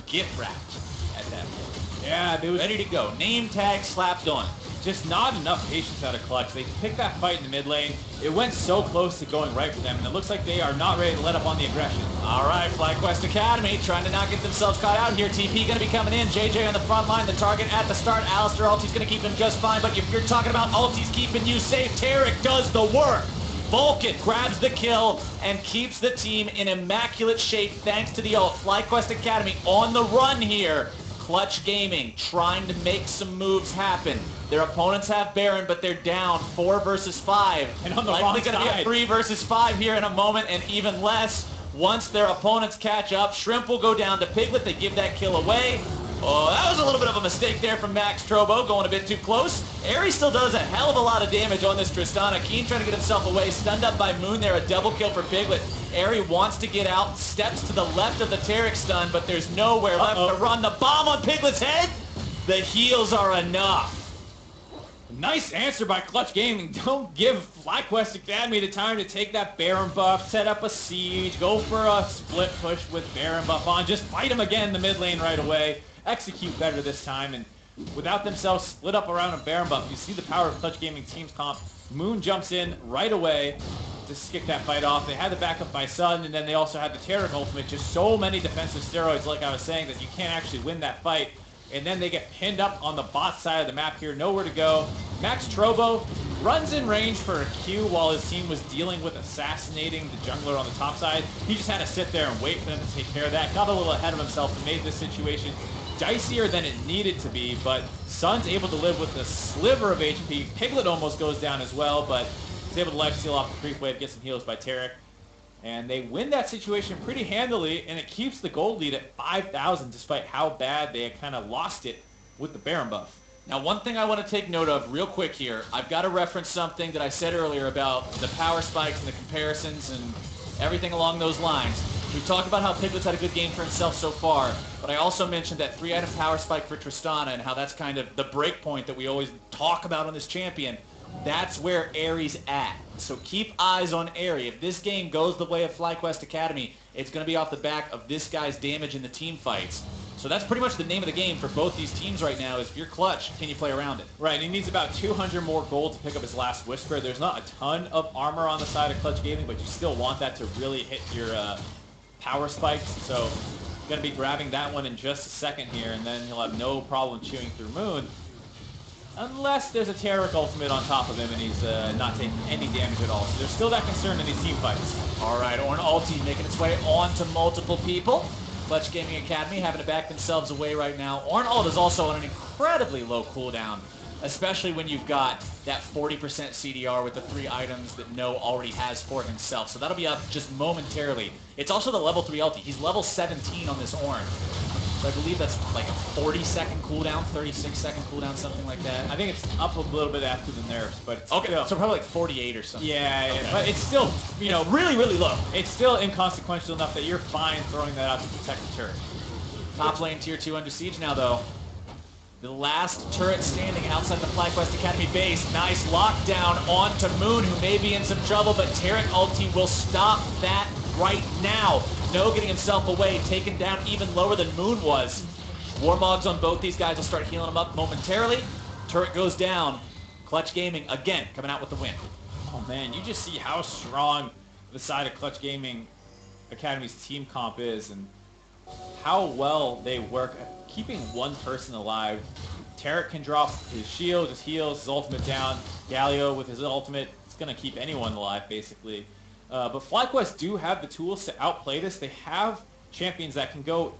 Gift wrapped at that point. Yeah, they was ready to go. Name tag slapped on. Just not enough patience out of Clutch. They picked that fight in the mid lane. It went so close to going right for them, and it looks like they are not ready to let up on the aggression. All right, FlyQuest Academy trying to not get themselves caught out here. TP going to be coming in. JJ on the front line. The target at the start. Alistair ulti's going to keep him just fine, but if you're talking about ultis keeping you safe, Taric does the work. Vulcan grabs the kill and keeps the team in immaculate shape thanks to the ult. FlyQuest Academy on the run here. Clutch Gaming trying to make some moves happen. Their opponents have Baron, but they're down 4 versus 5. And on the likely wrong going to side. be a 3 versus 5 here in a moment, and even less once their opponents catch up. Shrimp will go down to Piglet. They give that kill away. Oh, that was a little bit of a mistake there from Max Trobo, going a bit too close. Airy still does a hell of a lot of damage on this Tristana. Keen trying to get himself away, stunned up by Moon there, a double kill for Piglet. Airy wants to get out, steps to the left of the Taric stun, but there's nowhere left to run. The bomb on Piglet's head, the heals are enough. Nice answer by Clutch Gaming. Don't give FlyQuest Academy the time to take that Baron buff, set up a siege, go for a split push with Baron buff on. Just fight him again in the mid lane right away. Execute better this time, and without themselves split up around a Baron buff, you see the power of Clutch Gaming team's comp. Moon jumps in right away to kick that fight off. They had the backup by Sun, and then they also had the Taric ultimate. Just so many defensive steroids, like I was saying, that you can't actually win that fight. And then they get pinned up on the bot side of the map here, nowhere to go. Max Trobo runs in range for a Q while his team was dealing with assassinating the jungler on the top side. He just had to sit there and wait for them to take care of that. Got a little ahead of himself and made this situation dicier than it needed to be, but Sun's able to live with a sliver of HP. Piglet almost goes down as well, but he's able to lifesteal off the creep wave, get some heals by Taric. And they win that situation pretty handily, and it keeps the gold lead at 5,000 despite how bad they had kind of lost it with the Baron buff. Now, one thing I want to take note of real quick here, I've got to reference something that I said earlier about the power spikes and the comparisons and everything along those lines. We've talked about how Piglet's had a good game for himself so far, but I also mentioned that 3-item power spike for Tristana and how that's kind of the break point that we always talk about on this champion. That's where Airy's at. So keep eyes on Airy. If this game goes the way of FlyQuest Academy, it's going to be off the back of this guy's damage in the team fights. So that's pretty much the name of the game for both these teams right now is if you're clutch, can you play around it? Right, he needs about 200 more gold to pick up his last Whisper. There's not a ton of armor on the side of Clutch Gaming, but you still want that to really hit your power spikes. So going to be grabbing that one in just a second here, and then he'll have no problem chewing through Moon. Unless there's a Taric ultimate on top of him and he's not taking any damage at all. So there's still that concern in these team fights. All right, Ornn ulti making its way on to multiple people. Clutch Gaming Academy having to back themselves away right now. Ornn ult is also on an incredibly low cooldown, especially when you've got that 40% CDR with the 3 items that No already has for himself. So that'll be up just momentarily. It's also the level 3 ulti. He's level 17 on this Ornn. So I believe that's like a 40-second cooldown, 36-second cooldown, something like that. I think it's up a little bit after the nerfs, but it's okay, still, so probably like 48 or something. Yeah, okay. But it's still, you know, really, really low. It's still inconsequential enough that you're fine throwing that out to protect the turret. Top lane tier 2 under siege now, though. The last turret standing outside the FlyQuest Academy base. Nice lockdown onto Moon, who may be in some trouble, but Taric ulti will stop that right now. No getting himself away, taken down even lower than Moon was. Warmogs on both these guys will start healing them up momentarily. Turret goes down. Clutch Gaming, again, coming out with the win. Oh man, you just see how strong the side of Clutch Gaming Academy's team comp is and how well they work at keeping one person alive. Taric can drop his shield, his heals, his ultimate down. Galio with his ultimate, it's going to keep anyone alive basically. But FlyQuest do have the tools to outplay this. They have champions that can go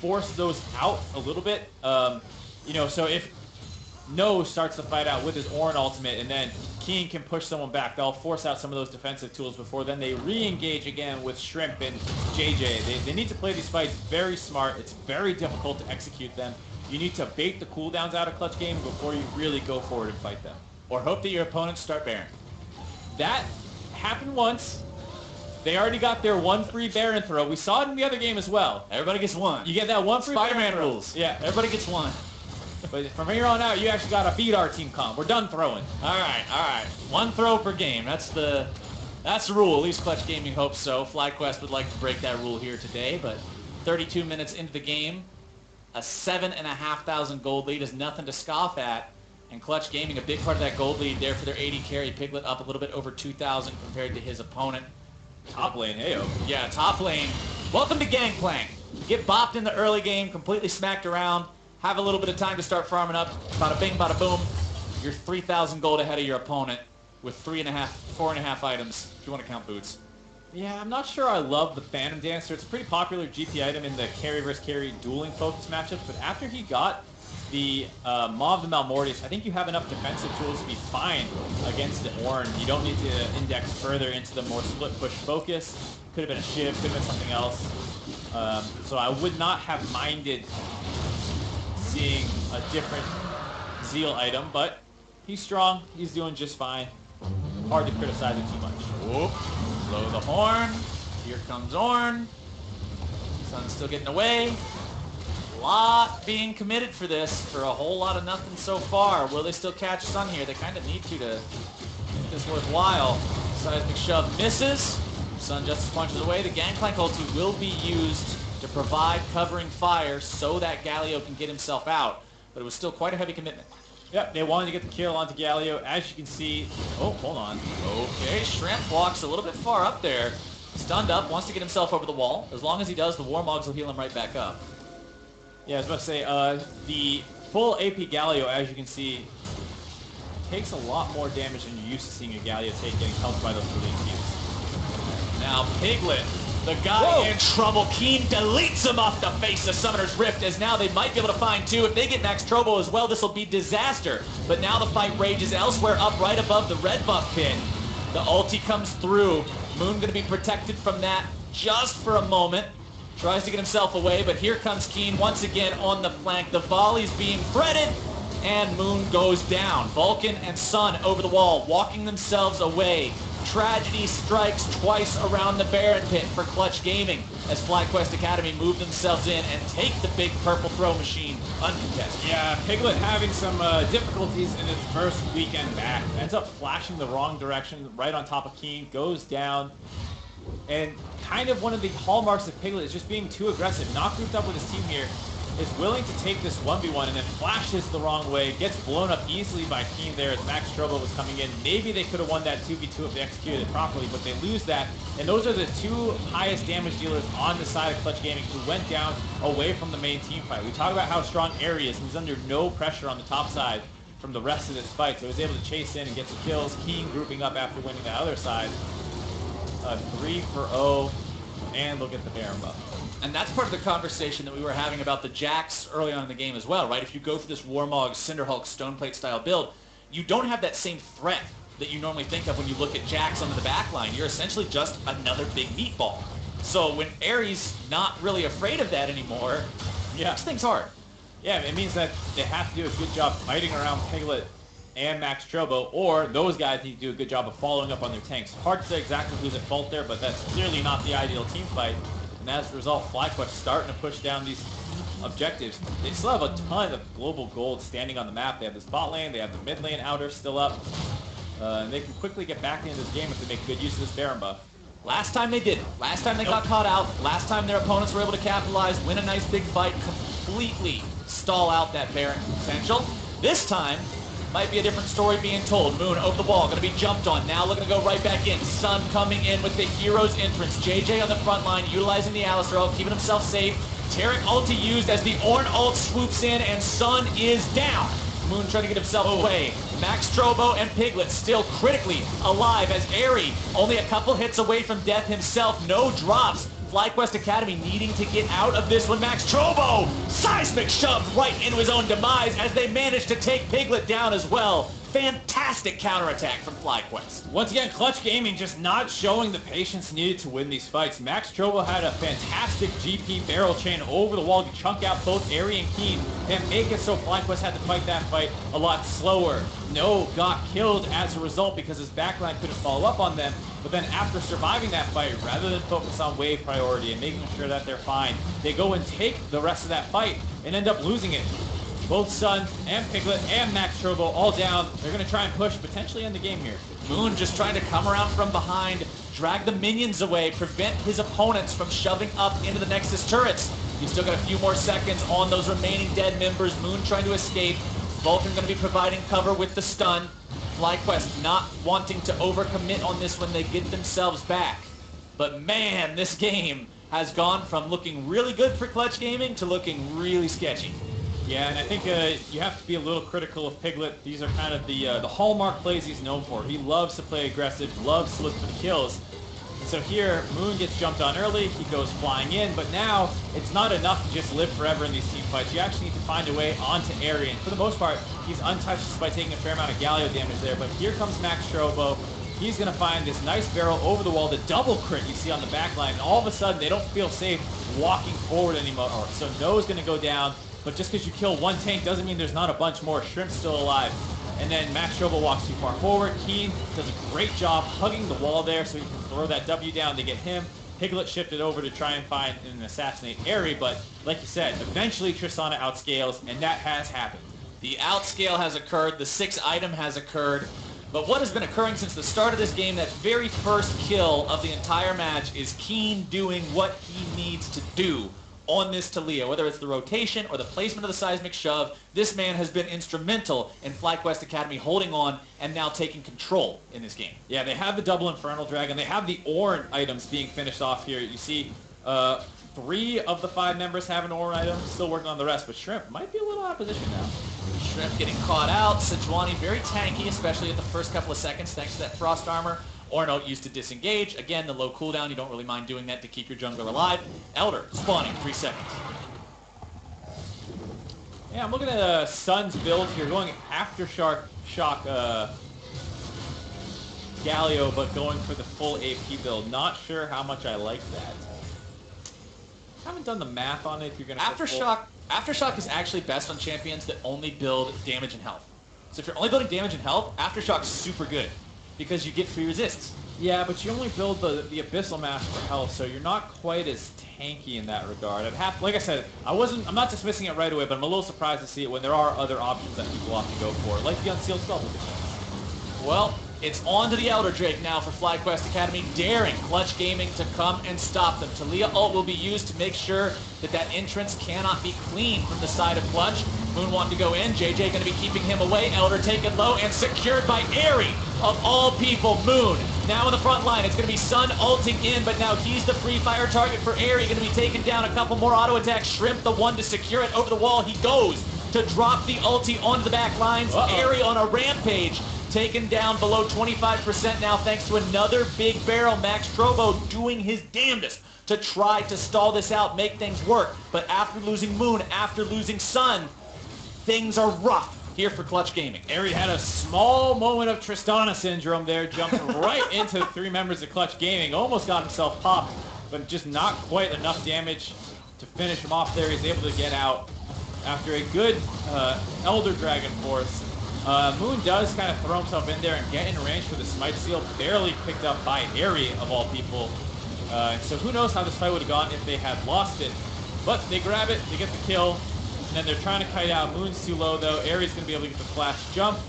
force those out a little bit. You know, so if No starts the fight out with his Ornn ultimate and then Keen can push someone back, they'll force out some of those defensive tools before then they re-engage again with Shrimp and JJ. They need to play these fights very smart. It's very difficult to execute them. You need to bait the cooldowns out of Clutch Gaming before you really go forward and fight them. Or hope that your opponents start Baron. That happened once. They already got their one free Baron throw. We saw it in the other game as well. Everybody gets one. You get that one free Spider-Man Baron rules. Yeah. Everybody gets one. But from here on out, you actually got to beat our team comp. We're done throwing. All right. One throw per game. That's the rule. At least Clutch Gaming hopes so. FlyQuest would like to break that rule here today, but 32 minutes into the game, a 7,500 gold lead is nothing to scoff at. And Clutch Gaming, a big part of that gold lead there for their AD carry. Piglet up a little bit over 2,000 compared to his opponent. Top lane, heyo. Yeah, top lane. Welcome to Gangplank. Get bopped in the early game, completely smacked around, have a little bit of time to start farming up. Bada bing, bada boom. You're 3,000 gold ahead of your opponent with 4.5 items, if you want to count boots. Yeah, I'm not sure I love the Phantom Dancer. It's a pretty popular GP item in the carry versus carry dueling focus matchups, but after he got the Maw of the Malmortius, I think you have enough defensive tools to be fine against the Ornn. You don't need to index further into the more split push focus. Could have been a Shiv, could have been something else. So I would not have minded seeing a different Zeal item, but he's strong. He's doing just fine. Hard to criticize him too much. Whoop. Blow the horn. Here comes Ornn. Sun's still getting away. Lot being committed for this, for a whole lot of nothing so far. Will they still catch Sun here? They kind of need to make this worthwhile. Seismic shove misses. Sun just punches away. The Gangplank ulti will be used to provide covering fire so that Galio can get himself out. But it was still quite a heavy commitment. Yep, they wanted to get the kill onto Galio. As you can see, oh, hold on. Okay, Shrimp walks a little bit far up there. Stunned up, wants to get himself over the wall. As long as he does, the Warmogs will heal him right back up. Yeah, I was about to say, the full AP Galio, as you can see, takes a lot more damage than you're used to seeing a Galio take, getting helped by those blue cubes. Now Piglet, the guy in trouble. Keen deletes him off the face of Summoner's Rift, as now they might be able to find two. If they get Max Trobo as well, this will be disaster. But now the fight rages elsewhere, up right above the red buff pin. The ulti comes through. Moon going to be protected from that just for a moment. Tries to get himself away, but here comes Keen once again on the flank. The volley's being threaded, and Moon goes down. Vulcan and Sun over the wall, walking themselves away. Tragedy strikes twice around the Baron pit for Clutch Gaming as FlyQuest Academy move themselves in and take the big purple throw machine uncontested. Yeah, Piglet having some difficulties in its first weekend back. Ends up flashing the wrong direction right on top of Keen, goes down. And kind of one of the hallmarks of Piglet is just being too aggressive. Not grouped up with his team here. Is willing to take this 1v1 and then flashes the wrong way. Gets blown up easily by Keen there as Max Trouble was coming in. Maybe they could have won that 2v2 if they executed it properly, but they lose that. And those are the two highest damage dealers on the side of Clutch Gaming who went down away from the main team fight. We talk about how strong Airy is. He's under no pressure on the top side from the rest of this fight, so he was able to chase in and get some kills. Keen grouping up after winning the other side. 3 for 0, and look at the Baron buff. And that's part of the conversation that we were having about the Jax early on in the game as well, right? If you go for this Warmog, Cinderhulk, Stoneplate style build, you don't have that same threat that you normally think of when you look at Jax under the back line. You're essentially just another big meatball. So when Ares not really afraid of that anymore, makes things hard. Yeah, it means that they have to do a good job fighting around Piglet and Max Trobo, or those guys need to do a good job of following up on their tanks. Hard to say exactly who's at fault there, but that's clearly not the ideal team fight. And as a result, FlyQuest starting to push down these objectives. They still have a ton of global gold standing on the map. They have this bot lane, they have the mid lane outer still up. And they can quickly get back into this game if they make good use of this Baron buff. Last time they didn't. Last time they got caught out. Last time their opponents were able to capitalize, win a nice big fight, completely stall out that Baron potential. This time, might be a different story being told. Moon over the wall, going to be jumped on. Now looking to go right back in. Sun coming in with the hero's entrance. JJ on the front line, utilizing the Alistar ult, keeping himself safe. Taric ulti used as the Ornn ult swoops in, and Sun is down. Moon trying to get himself away. Max Trobo and Piglet still critically alive as Airy only a couple hits away from death himself. No drops. FlyQuest Academy needing to get out of this one. Max Trobo, seismic shoved right into his own demise as they manage to take Piglet down as well. Fantastic counterattack from FlyQuest. Once again, Clutch Gaming just not showing the patience needed to win these fights. Max Trobo had a fantastic GP barrel chain over the wall to chunk out both Airy and Keen and make it so FlyQuest had to fight that fight a lot slower. No got killed as a result because his backline couldn't follow up on them. But then after surviving that fight, rather than focus on wave priority and making sure that they're fine, they go and take the rest of that fight and end up losing it. Both Sun and Piglet and Max Trobo all down. They're going to try and push, potentially end the game here. Moon just trying to come around from behind, drag the minions away, prevent his opponents from shoving up into the Nexus turrets. He's still got a few more seconds on those remaining dead members. Moon trying to escape. Vulcan going to be providing cover with the stun. FlyQuest not wanting to overcommit on this when they get themselves back. But man, this game has gone from looking really good for Clutch Gaming to looking really sketchy. Yeah, and I think you have to be a little critical of Piglet. These are kind of the hallmark plays he's known for. He loves to play aggressive, loves to look for the kills. And so here, Moon gets jumped on early, he goes flying in, but now it's not enough to just live forever in these team fights. You actually need to find a way onto Airy, and for the most part, he's untouched just by taking a fair amount of Galio damage there. But here comes Max Trobo. He's going to find this nice barrel over the wall, the double crit you see on the back line, and all of a sudden they don't feel safe walking forward anymore. So No's going to go down. But just because you kill one tank doesn't mean there's not a bunch more. Shrimp's still alive. And then Max Trobo walks too far forward. Keen does a great job hugging the wall there so he can throw that W down to get him. Piglet shifted over to try and find and assassinate Airy, but like you said, eventually Tristana outscales, and that has happened. The outscale has occurred, the 6 item has occurred, but what has been occurring since the start of this game, that very first kill of the entire match, is Keen doing what he needs to do on this Talia, whether it's the rotation or the placement of the seismic shove. This man has been instrumental in FlyQuest Academy holding on and now taking control in this game. Yeah, they have the double Infernal Dragon. They have the Ornn items being finished off here. You see 3 of the 5 members have an Ornn item, still working on the rest, but Shrimp might be a little opposition now. Shrimp getting caught out. Sejuani very tanky, especially at the first couple of seconds, thanks to that Frost Armor. Ornn ult used to disengage. Again, the low cooldown, you don't really mind doing that to keep your jungler alive. Elder spawning 3 seconds. Yeah, I'm looking at Sun's build here, going Aftershock Galio, but going for the full AP build. Not sure how much I like that. Haven't done the math on it. If you're gonna Aftershock is actually best on champions that only build damage and health. So if you're only building damage and health, Aftershock's super good because you get free resists. Yeah, but you only build the Abyssal Mask for health, so you're not quite as tanky in that regard. Like I said, I'm not dismissing it right away, but I'm a little surprised to see it when there are other options that people opt to go for, like the Unsealed Spellbook. Well, It's on to the Elder Drake now for FlyQuest Academy, daring Clutch Gaming to come and stop them. Talia ult will be used to make sure that that entrance cannot be clean from the side of Clutch. Moon wanting to go in, JJ going to be keeping him away, Elder taken low and secured by Airy. Of all people, Moon. Now in the front line, it's going to be Sun ulting in, but now he's the free fire target for Airy. Going to be taking down a couple more auto attacks. Shrimp, the one to secure it over the wall. He goes to drop the ulti onto the back lines. Airy on a rampage. Taken down below 25% now thanks to another big barrel. Max Trovo doing his damnedest to try to stall this out, make things work. But after losing Moon, after losing Sun, things are rough here for Clutch Gaming. Airy had a small moment of Tristana syndrome there, jumped right into 3 members of Clutch Gaming, almost got himself popped, but just not quite enough damage to finish him off there. He's able to get out after a good Elder Dragon Force. Moon does kind of throw himself in there and get in range for the Smite Seal, barely picked up by Airy, of all people. So who knows how this fight would have gone if they had lost it. But they grab it, they get the kill, and then they're trying to kite out. Moon's too low, though. Airy's going to be able to get the flash jump.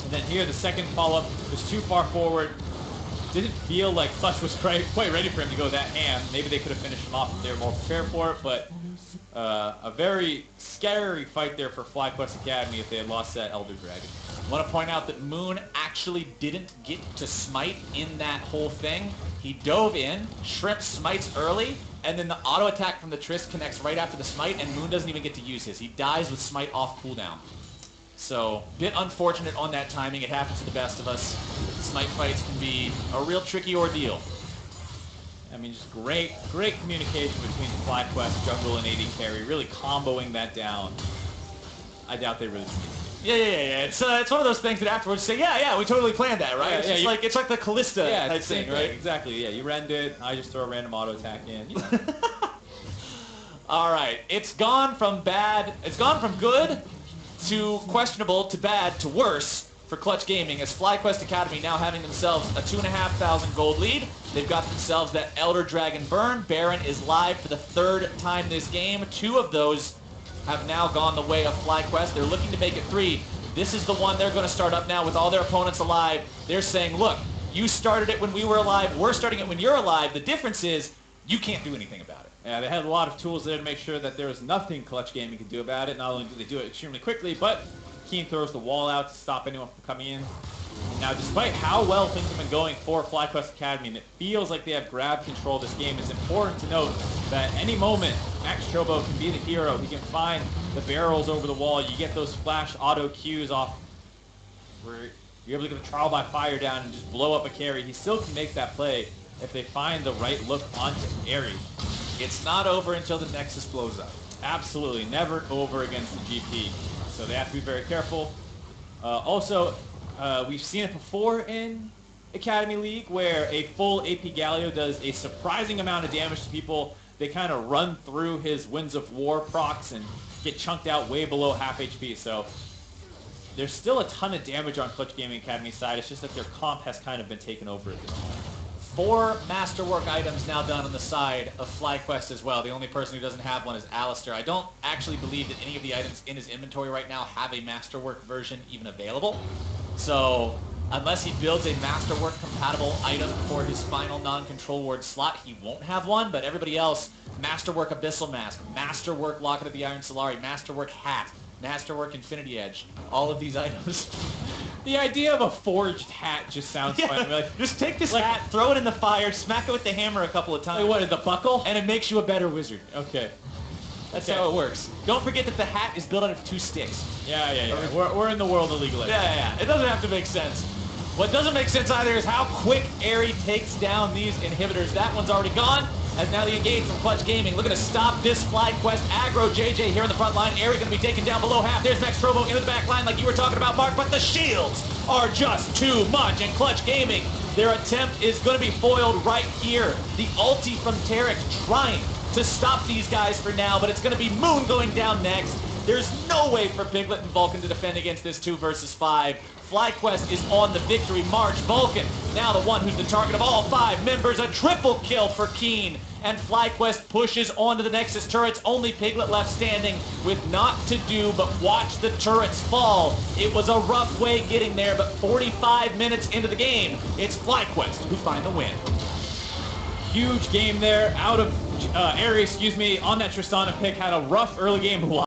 And then here, the second follow-up was too far forward. Didn't feel like Clutch was quite ready for him to go that ham. Maybe they could have finished him off if they were more prepared for it, but a very scary fight there for FlyQuest Academy if they had lost that Elder Dragon. I want to point out that Moon actually didn't get to smite in that whole thing. He dove in, Shrimp smites early, and then the auto attack from the Triss connects right after the smite, and Moon doesn't even get to use his. He dies with smite off cooldown. So, bit unfortunate on that timing. It happens to the best of us. Smite fights can be a real tricky ordeal. I mean, just great communication between FlyQuest, jungle, and AD carry, really comboing that down. I doubt they really did. Yeah. It's one of those things that afterwards say, yeah, we totally planned that, right? It's like the Callista type thing, right? Exactly. Yeah, you rend it. I just throw a random auto attack in. You know. All right, it's gone from good to questionable to bad to worse for Clutch Gaming, as FlyQuest Academy now having themselves a 2,500 gold lead. They've got themselves that Elder Dragon burn. Baron is live for the 3rd time this game. 2 of those have now gone the way of FlyQuest. They're looking to make it 3. This is the one they're going to start up now with all their opponents alive. They're saying, look, you started it when we were alive. We're starting it when you're alive. The difference is you can't do anything about it. Yeah, they had a lot of tools there to make sure that there was nothing Clutch Gaming could do about it. Not only do they do it extremely quickly, but Keen throws the wall out to stop anyone from coming in. Now, despite how well things have been going for FlyQuest Academy, and it feels like they have grabbed control of this game, it's important to note that at any moment, Max Chobo can be the hero. He can find the barrels over the wall. You get those flash auto cues off where you're able to get a trial by fire down and just blow up a carry. He still can make that play if they find the right look onto Airy. It's not over until the Nexus blows up. Absolutely, never over against the GP. So they have to be very careful. Also, we've seen it before in Academy League where a full AP Galio does a surprising amount of damage to people. They kind of run through his Winds of War procs and get chunked out way below half HP. So there's still a ton of damage on Clutch Gaming Academy side. It's just that their comp has kind of been taken over at this point. 4 Masterwork items now done on the side of FlyQuest as well. The only person who doesn't have one is Alistair. I don't actually believe that any of the items in his inventory right now have a Masterwork version even available. So unless he builds a Masterwork compatible item for his final non-control ward slot, he won't have one. But everybody else, Masterwork Abyssal Mask, Masterwork Locket of the Iron Solari, Masterwork Hat, Masterwork Infinity Edge, all of these items. The idea of a forged hat just sounds fun. Like, just take this hat, throw it in the fire, smack it with the hammer a couple of times. Like what, the buckle? And it makes you a better wizard. Okay. That's how it works. Don't forget that the hat is built out of 2 sticks. Yeah. We're in the world of League of Legends. Yeah. It doesn't have to make sense. What doesn't make sense either is how quick Airy takes down these inhibitors. That one's already gone. As now the engage from Clutch Gaming, looking to stop this FlyQuest aggro. JJ here in the front line. Airy going to be taken down below half. There's Max Trovo into the back line like you were talking about, Mark, but the shields are just too much. And Clutch Gaming, their attempt is going to be foiled right here. The ulti from Tarek trying to stop these guys for now, but it's going to be Moon going down next. There's no way for Piglet and Vulcan to defend against this 2 versus 5. FlyQuest is on the victory march. Vulcan, now the one who's the target of all 5 members. A triple kill for Keen. and FlyQuest pushes onto the Nexus turrets. Only Piglet left standing with naught to do but watch the turrets fall. It was a rough way getting there, but 45 minutes into the game, it's FlyQuest who find the win. Huge game there, out of area, on that Tristana pick, had a rough early game.